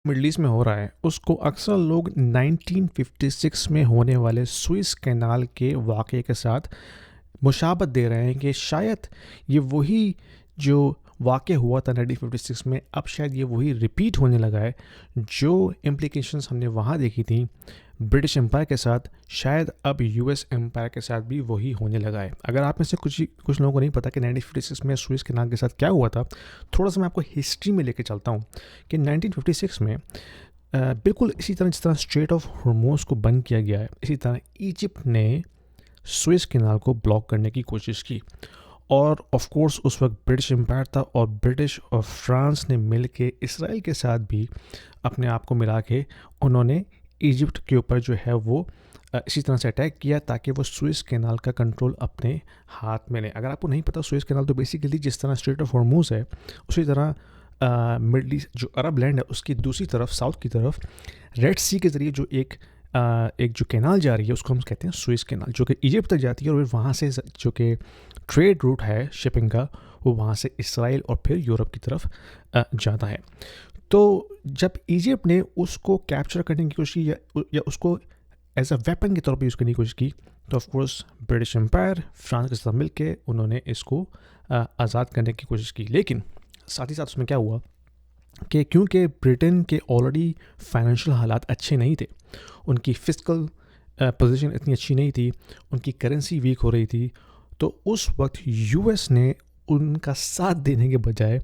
Middle asset میں ہو رہا ہے اس کو اکثر لوگ 1956 میں ہونے والے سوئس کینال کے واقعے کے ساتھ مشابہت دے رہے ہیں کہ شاید یہ وہی جو واقع ہوا تھا 1956 میں، اب شاید یہ وہی ریپیٹ ہونے لگا ہے. جو امپلیکیشنز ہم نے وہاں دیکھی تھیں برٹش امپائر کے ساتھ، شاید اب یو ایس امپائر کے ساتھ بھی وہی ہونے لگا ہے. اگر آپ میں سے کچھ لوگوں کو نہیں پتا کہ 1956 میں سوئس کینال کے ساتھ کیا ہوا تھا، تھوڑا سا میں آپ کو ہسٹری میں لے کے چلتا ہوں کہ 1956 میں بالکل اسی طرح جس طرح اسٹریٹ آف ہرموز کو بند کیا گیا ہے، اسی طرح ایجپٹ نے سوئس کینال کو بلاک کرنے کی کوشش کی. اور آف کورس اس وقت برٹش امپائر تھا، اور برٹش اور فرانس نے مل کے اسرائیل کے ساتھ بھی اپنے آپ کو ملا کے انہوں نے ایجپٹ کے اوپر جو ہے وہ اسی طرح سے اٹیک کیا تاکہ وہ سوئس کینال کا کنٹرول اپنے ہاتھ میں لیں. اگر آپ کو نہیں پتا، سوئس کینال تو بیسیکلی جس طرح اسٹریٹ آف ہرموز ہے، اسی طرح مڈل ایسٹ جو عرب لینڈ ہے اس کی دوسری طرف ساؤتھ کی طرف ریڈ سی کے ذریعے جو ایک جو کینال جا رہی ہے اس کو ہم کہتے ہیں سوئس کینال، جو کہ ایجپٹ تک جاتی ہے، اور پھر وہاں سے جو کہ ٹریڈ روٹ ہے شپنگ کا، وہ وہاں سے اسرائیل اور پھر یورپ کی طرف جاتا ہے. تو جب ایجپٹ نے اس کو کیپچر کرنے کی کوشش کی یا اس کو ایز اے ویپن کے طور پہ یوز کرنے کی کوشش کی، تو of course British umpire France کے ساتھ مل کے انہوں نے اس کو آزاد کرنے کی کوشش کی. لیکن ساتھ ہی ساتھ اس میں کیا ہوا کہ کیونکہ برٹن کے آلریڈی فائنینشیل حالات اچھے نہیں تھے، ان کی فسکل پوزیشن اتنی اچھی نہیں تھی، ان کی کرنسی ویک ہو رہی تھی، تو اس وقت یو ایس نے ان کا ساتھ دینے کے بجائے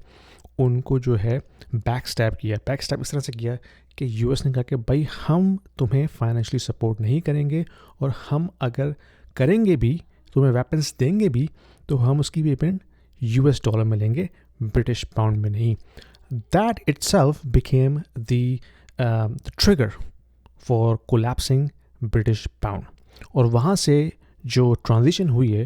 ان کو جو ہے بیک سٹیپ کیا. بیک سٹیپ اس طرح سے کیا کہ یو ایس نے کہا کہ بھائی ہم تمہیں فائنینشلی سپورٹ نہیں کریں گے، اور ہم اگر کریں گے بھی، تمہیں ویپنس دیں گے بھی، تو ہم اس کی پیمنٹ یو ایس ڈالر میں لیں گے، برٹش پاؤنڈ میں نہیں. That itself became the trigger for collapsing British pound. اور وہاں سے جو ٹرانزیشن ہوئی ہے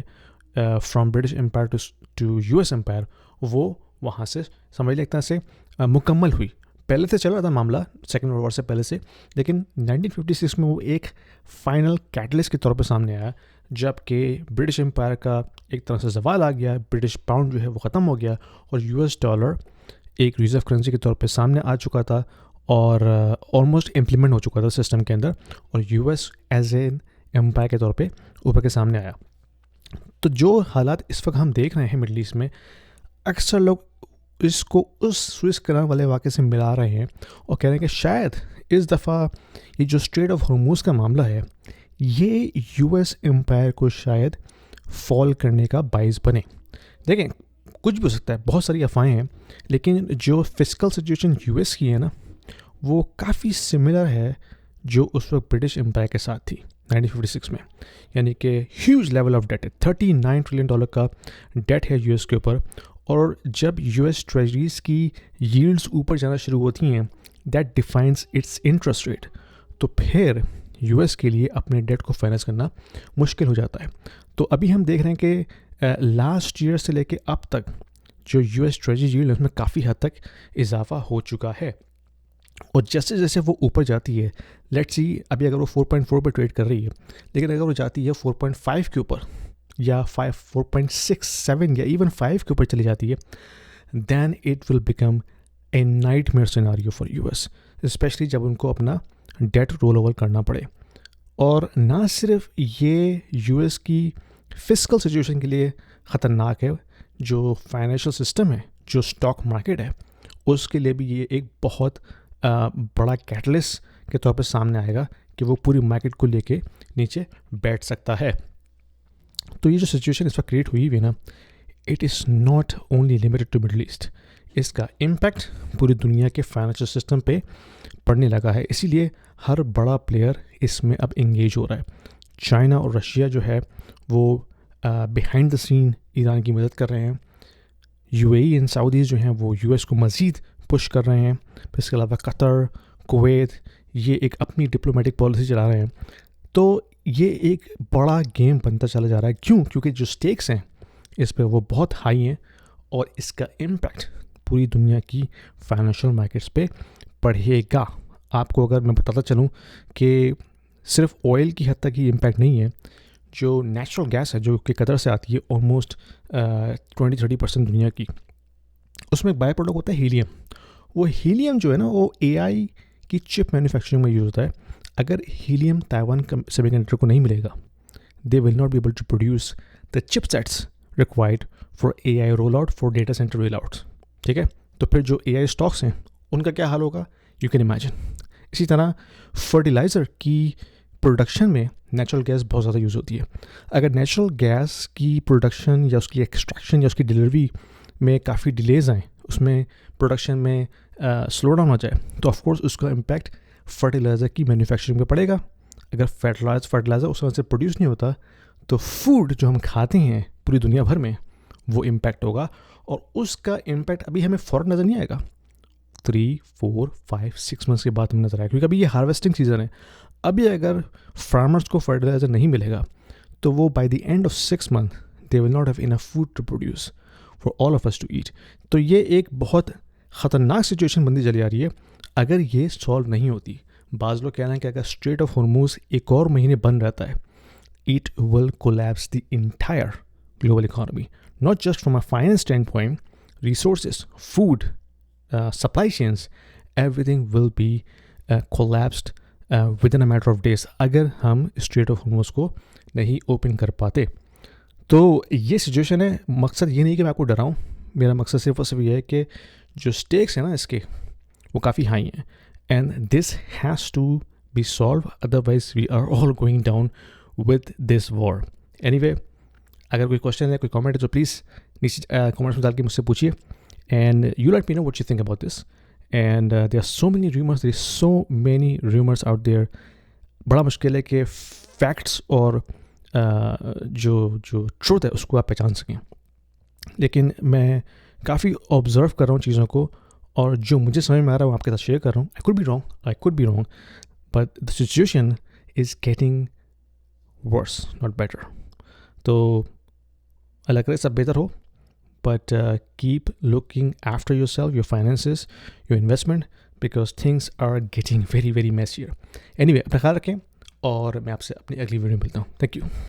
from British empire to U S empire, وہ وہاں سے سمجھ لیں ایک طرح سے مکمل ہوئی. پہلے سے چل رہا تھا معاملہ سیکنڈ ورلڈ وار سے پہلے سے، لیکن 1956 میں وہ ایک فائنل کیٹلسٹ کے طور پہ سامنے آیا، جب کہ برٹش امپائر کا ایک طرح سے زوال آ گیا، برٹش پاؤنڈ جو ہے وہ ختم ہو گیا، اور یو ایس ڈالر ایک ریزرو کرنسی کے طور پہ سامنے آ چکا تھا، اور آلموسٹ امپلیمنٹ ہو چکا تھا سسٹم کے اندر، اور U S as a empire کے طور پہ اوپر کے سامنے آیا. تو جو حالات اس وقت ہم دیکھ رہے ہیں مڈل ایسٹ میں، اکثر لوگ اس کو اس سوئس کینال والے واقعے سے ملا رہے ہیں اور کہہ رہے ہیں کہ شاید اس دفعہ یہ جو اسٹریٹ آف ہرموز کا معاملہ ہے، یہ یو ایس امپائر کو شاید فال کرنے کا باعث بنے. دیکھیں، کچھ بھی ہو سکتا ہے، بہت ساری افواہیں ہیں، لیکن جو فسکل سچویشن یو ایس کی ہے نا، وہ کافی سملر ہے جو اس وقت برٹش امپائر کے ساتھ تھی 1956 میں. یعنی کہ ہیوج لیول آف ڈیٹ ہے، $39 ٹریلین کا ڈیٹ ہے یو ایس کے اوپر. اور جب یو ایس ٹریجریز کی ییلڈز اوپر جانا شروع ہوتی ہیں، that defines its interest rate, تو پھر یو ایس کے لیے اپنے ڈیٹ کو فائنینس کرنا مشکل ہو جاتا ہے. تو ابھی ہم دیکھ رہے ہیں کہ لاسٹ ایئر سے لے کے اب تک جو یو ایس ٹریجری ییلڈ ہے اس میں کافی حد تک اضافہ ہو چکا ہے، اور جیسے جیسے وہ اوپر جاتی ہے، لیٹس سی ابھی اگر وہ 4.4 پہ ٹریڈ کر رہی ہے، لیکن اگر وہ جاتی ہے 4.5 کے اوپر یا 4.6 7 یا ایون 5 کے اوپر چلی جاتی ہے، then it will become a nightmare scenario for U S, especially جب ان کو اپنا ڈیٹ رول اوور کرنا پڑے. اور نہ صرف یہ یو ایس کی فسکل سچویشن کے لیے خطرناک ہے، جو فائنینشیل سسٹم ہے، جو اسٹاک مارکیٹ ہے، اس کے لیے بھی یہ ایک بہت بڑا کیٹلسٹ کے طور پہ سامنے آئے گا کہ وہ پوری مارکیٹ کو لے کے نیچے بیٹھ سکتا ہے. تو یہ جو سچویشن اس وقت کریٹ ہوئی ہوئی نا، it is not only limited to middle east, اس کا امپیکٹ پوری دنیا کے فائنینشیل سسٹم پہ پڑنے لگا ہے. اسی لیے ہر بڑا پلیئر اس میں اب انگیج ہو رہا ہے. چائنا اور رشیا جو ہے وہ بیہائنڈ دا سین ایران کی مدد کر رہے ہیں. You a E and Saudis جو ہیں وہ یو ایس کو مزید پش کر رہے ہیں. پھر اس کے علاوہ قطر، کویت، یہ ایک اپنی ڈپلومیٹک پالیسی چلا رہے ہیں. تو یہ ایک بڑا گیم بنتا چلا جا رہا ہے. کیونکہ جو سٹیکس ہیں اس پہ وہ بہت ہائی ہیں، اور اس کا امپیکٹ پوری دنیا کی فائنینشیل مارکیٹس پہ پڑے گا. آپ کو اگر میں بتاتا چلوں کہ صرف آئل کی حد تک ہی امپیکٹ نہیں ہے، جو نیچرل گیس ہے جو کہ قطر سے آتی ہے آلموسٹ 20-30% دنیا کی، اس میں ایک بائی پروڈکٹ ہوتا ہے ہیلیم. وہ ہیلیم جو ہے نا وہ AI کی چپ مینوفیکچرنگ میں یوز ہوتا ہے. اگر ہیلیم تائیوان سیمی کنڈکٹر کو نہیں ملے گا, they will not be able to produce the chipsets required for AI rollout for data center rollouts. ٹھیک ہے, تو پھر جو AI اسٹاکس ہیں ان کا کیا حال ہوگا, یو کین امیجن. اسی طرح فرٹیلائزر کی پروڈکشن میں نیچرل گیس بہت زیادہ یوز ہوتی ہے. اگر نیچرل گیس کی پروڈکشن یا اس کی ایکسٹریکشن یا اس کی ڈلیوری میں کافی ڈیلیز آئیں, اس میں پروڈکشن میں سلو ڈاؤن ہو جائے, تو آف کورس اس کا امپیکٹ فرٹیلائزر کی مینوفیکچرنگ پہ پڑے گا. اگر فرٹیلائزر اس وجہ سے پروڈیوس نہیں ہوتا تو فوڈ جو ہم کھاتے ہیں پوری دنیا بھر میں وہ امپیکٹ ہوگا, اور اس کا امپیکٹ ابھی ہمیں فوراً نظر نہیں آئے گا, 3, 4, 5, 6 منتھس کے بعد ہمیں نظر آئے گا, کیونکہ ابھی یہ ہارویسٹنگ سیزن ہے. ابھی اگر فارمرس کو فرٹیلائزر نہیں ملے گا تو وہ by the end of 6 months they will not have enough food to produce for all of us to eat. تو یہ ایک بہت خطرناک سچویشن بنتی چلی آ رہی ہے اگر یہ سالو نہیں ہوتی. بعض لوگ کہہ رہے ہیں کہ اگر اسٹریٹ آف ہارموز ایک اور مہینے بند رہتا ہے, it will collapse the entire global economy, not just from a finance standpoint, resources, food, supply chains, everything will be collapsed within a matter of days اگر ہم اسٹریٹ آف ہارموز کو نہیں اوپن کر پاتے. تو یہ سچویشن ہے. مقصد یہ نہیں کہ میں آپ کو ڈراؤں, میرا مقصد صرف اور صرف یہ ہے کہ جو اسٹیکس ہیں نا اس کے وہ کافی ہائی ہیں, and this has to be solved, otherwise we are all going down with this war. Anyway, اگر کوئی کوشچن ہے, کوئی کامنٹ ہے تو پلیز نیچے کامنٹس میں ڈال کے مجھ سے پوچھیے, and you let me know what you think about this. And there are so many rumors, there is so many rumors out there. بڑا مشکل ہے کہ فیکٹس اور جو ٹروتھ ہے اس کو آپ پہچان سکیں, لیکن میں کافی آبزرو کر رہا ہوں چیزوں کو, اور جو مجھے سمجھ میں آ رہا ہے وہ آپ کے ساتھ شیئر کر رہا ہوں. I could be wrong, but the situation is getting worse, not better. تو اللہ کرے سب بہتر ہو, but keep looking after yourself, your finances, your investment, because things are getting very very messier. Anyway, اپنا خیال رکھیں, اور میں آپ سے اپنی اگلی ویڈیو میں ملتا ہوں. Thank you.